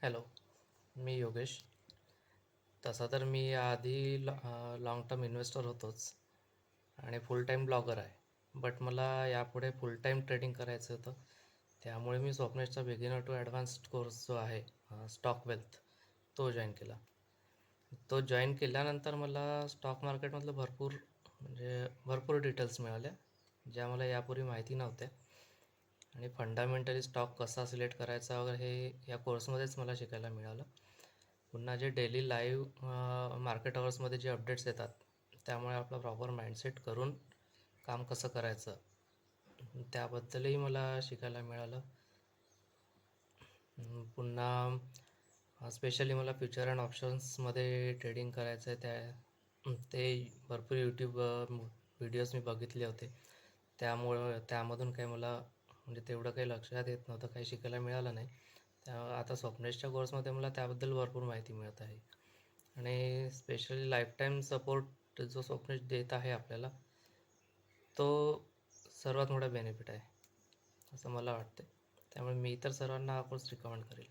Hello, मी योगेश. तसा तर मी आधी लाँग टर्म इन्व्हेस्टर होतोच आणि फुल टाईम ब्लॉगर आहे. बट मला यापुढे फुल टाईम ट्रेडिंग करायचं होतं. त्यामुळे मी स्वप्नेशचा बिगिनर टू ॲडव्हान्स्ड कोर्स जो आहे स्टॉक वेल्थ, तो जॉईन केला. तो जॉईन केल्यानंतर मला स्टॉक मार्केटमधलं भरपूर डिटेल्स मिळाल्या, ज्या मला यापूर्वी माहिती नव्हत्या. आणि फंडामेंटली स्टॉक कसा सिलेक्ट करायचा वगैरे हे या कोर्समध्येच मला शिकायला मिळालं. पुन्हा जे डेली लाईव्ह मार्केट अवर्समध्ये जे अपडेट्स येतात, त्यामुळे आपला प्रॉपर माइंडसेट करून काम कसं करायचं त्याबद्दलही मला शिकायला मिळालं. पुन्हा स्पेशली मला फ्युचर अँड ऑप्शन्समध्ये ट्रेडिंग करायचं आहे. ते भरपूर यूट्यूब व्हिडिओज मी बघितले होते. त्यामधून काही मला म्हणजे तेवढं काही लक्षात येत नव्हतं, काही शिकायला मिळालं नाही. आता स्वप्नेशच्या कोर्समध्ये मला त्याबद्दल भरपूर माहिती मिळत आहे. आणि स्पेशली लाईफटाईम सपोर्ट जो स्वप्नेश देत आहे आपल्याला, तो सर्वात मोठा बेनिफिट आहे असं मला वाटते. त्यामुळे मी तर सर्वांना हा कोर्स रिकमेंड करेल.